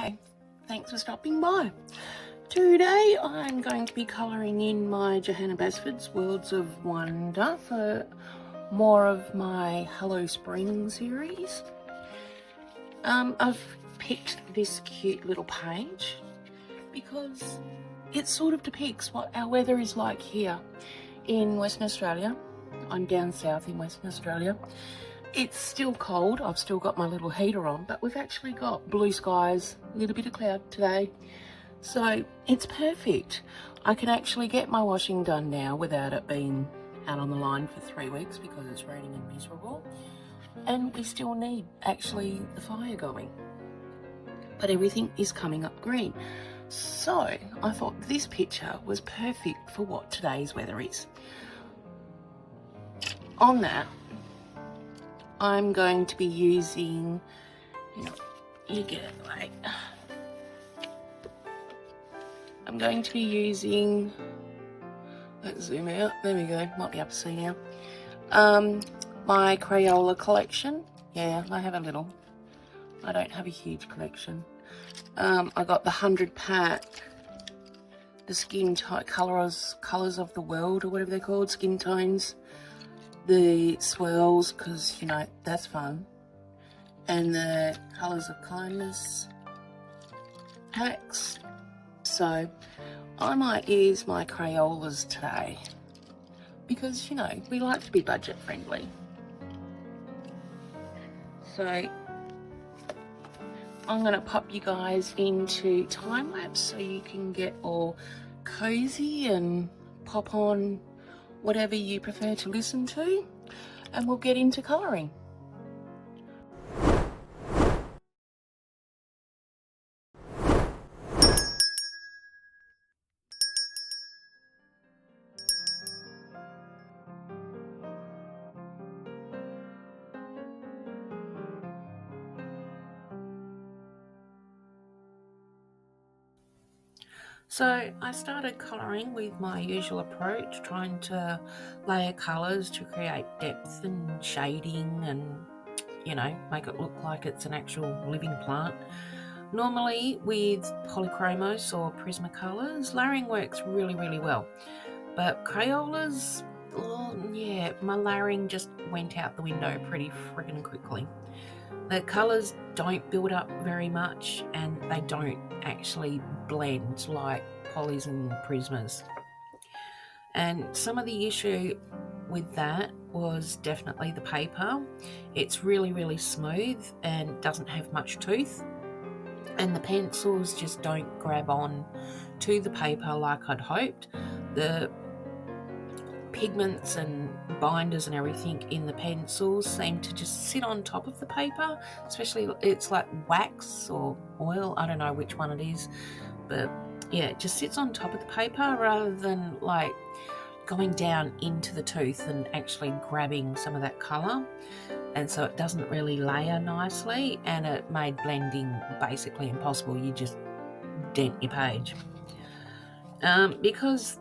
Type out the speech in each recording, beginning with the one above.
Hi, thanks for stopping by. Today I'm going to be colouring in my Johanna Basford's Worlds of Wonder for more of my Hello Spring series. I've picked this cute little page because it sort of depicts what our weather is like here in Western Australia. I'm down south in Western Australia. It's still cold, I've still got my little heater on, but we've actually got blue skies, a little bit of cloud today. So it's perfect. I can actually get my washing done now without it being out on the line for 3 weeks because it's raining and miserable. And we still need actually the fire going. But everything is coming up green. So I thought this picture was perfect for what today's weather is. On that, I'm going to be using, you get it right. I'm going to be using, let's zoom out, there we go, might be able to see now. My Crayola collection. Yeah, I have a little. I don't have a huge collection. I got the 100 pack, the skin tone colors of the world, or whatever they're called, skin tones. The swirls, because that's fun, and the colours of kindness packs. So I might use my Crayolas today because we like to be budget friendly. So I'm going to pop you guys into time lapse so you can get all cozy and pop on whatever you prefer to listen to, and we'll get into colouring. So I started colouring with my usual approach, trying to layer colours to create depth and shading and, make it look like it's an actual living plant. Normally with polychromos or Prismacolors, layering works really, really well. But Crayolas, yeah, my layering just went out the window pretty friggin' quickly. The colours don't build up very much and they don't actually blend like polys and prismas. And some of the issue with that was definitely the paper. It's really, really smooth and doesn't have much tooth. And the pencils just don't grab on to the paper like I'd hoped. The pigments and binders and everything in the pencils seem to just sit on top of the paper, especially it's like wax or oil, I don't know which one it is, but yeah, it just sits on top of the paper rather than like going down into the tooth and actually grabbing some of that colour, and so it doesn't really layer nicely and it made blending basically impossible. You just dent your page. Because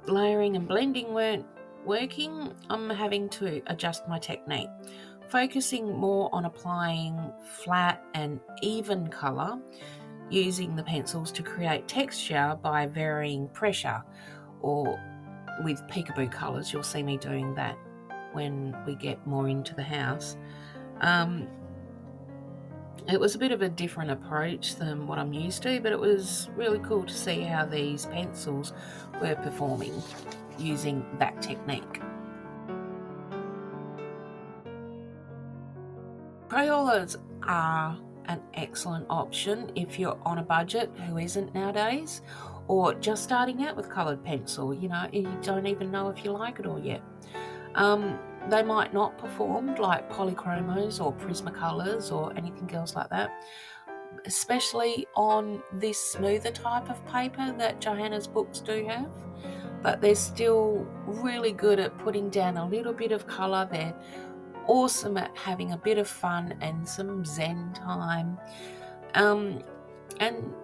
layering and blending weren't working, I'm having to adjust my technique, focusing more on applying flat and even colour, using the pencils to create texture by varying pressure, or with peekaboo colours. You'll see me doing that when we get more into the house. It was a bit of a different approach than what I'm used to, but it was really cool to see how these pencils were performing using that technique. Crayolas are an excellent option if you're on a budget, who isn't nowadays, or just starting out with coloured pencil, you don't even know if you like it all yet. They might not perform like polychromos or Prismacolors or anything else like that, especially on this smoother type of paper that Johanna's books do have, but they're still really good at putting down a little bit of colour. They're awesome at having a bit of fun and some zen time, and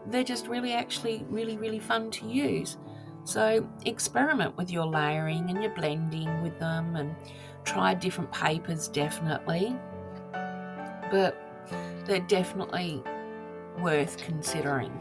they're just really fun to use. So experiment with your layering and your blending with them and try different papers, definitely, but they're definitely worth considering.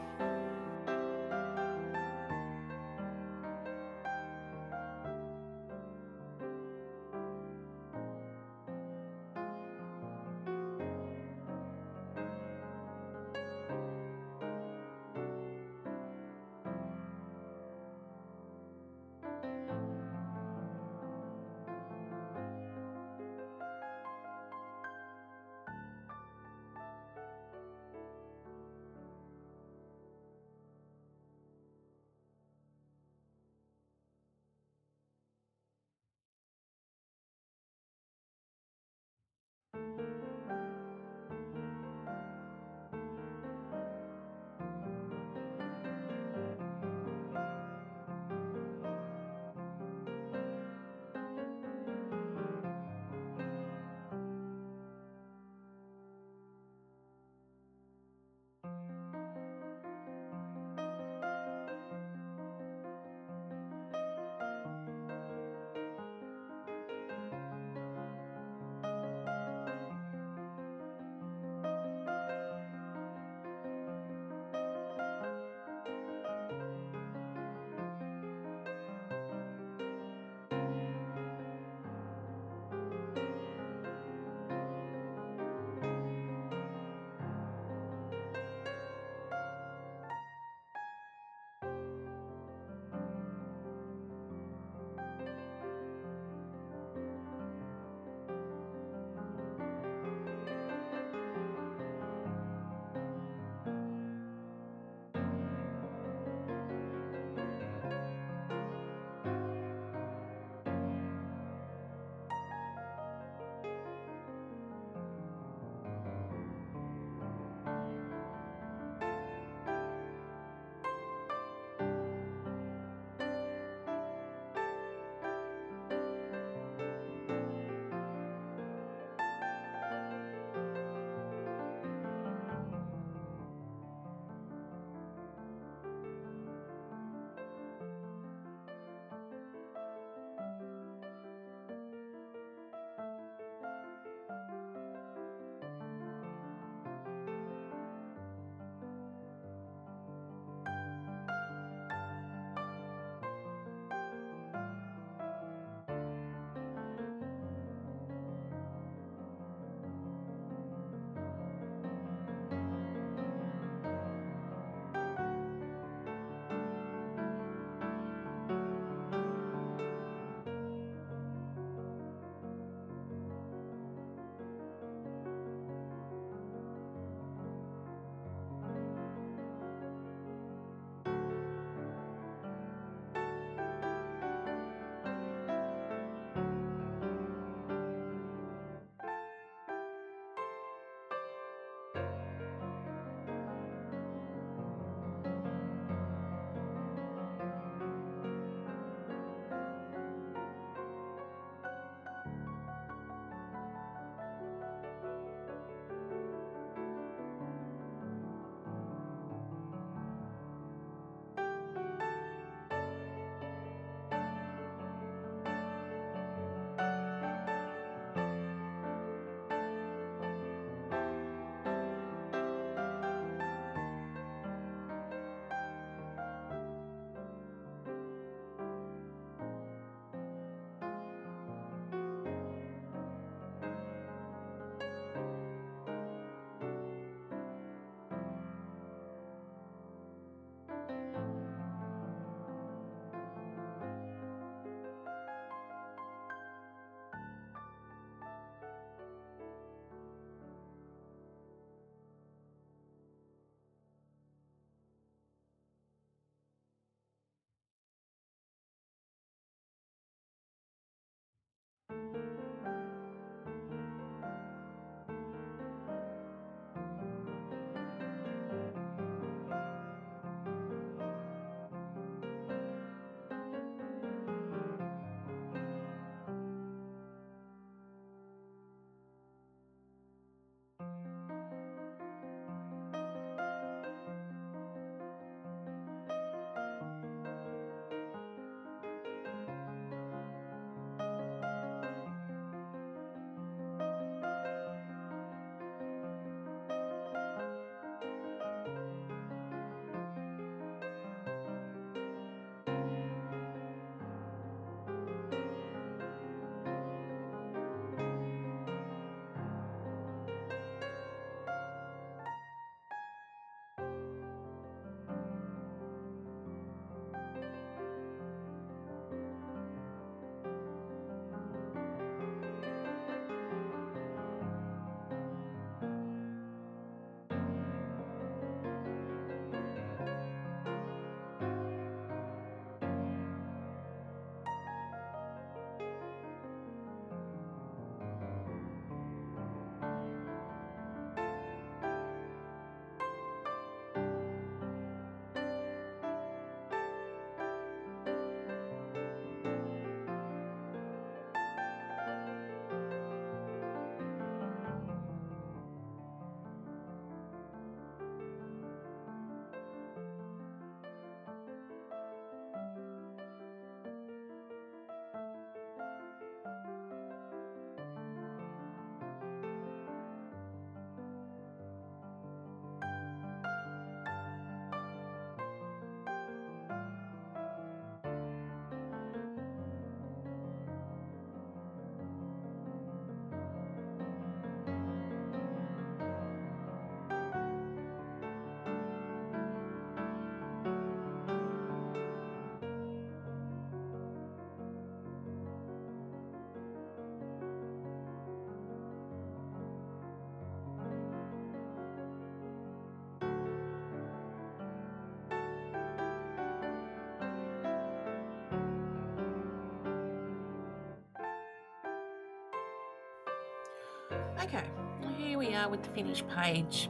Okay, well, here we are with the finished page.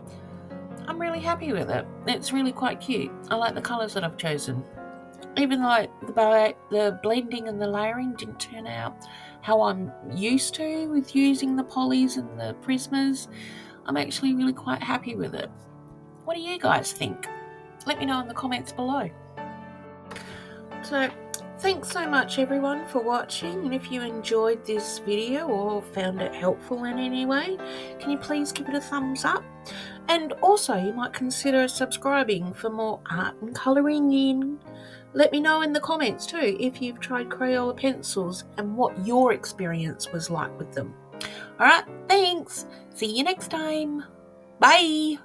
I'm really happy with it. It's really quite cute. I like the colours that I've chosen. Even though the blending and the layering didn't turn out how I'm used to with using the polys and the prismas, I'm actually really quite happy with it. What do you guys think? Let me know in the comments below. So, thanks so much everyone for watching, and if you enjoyed this video or found it helpful in any way, can you please give it a thumbs up? And also you might consider subscribing for more art and colouring in. Let me know in the comments too if you've tried Crayola pencils and what your experience was like with them. Alright, thanks. See you next time. Bye.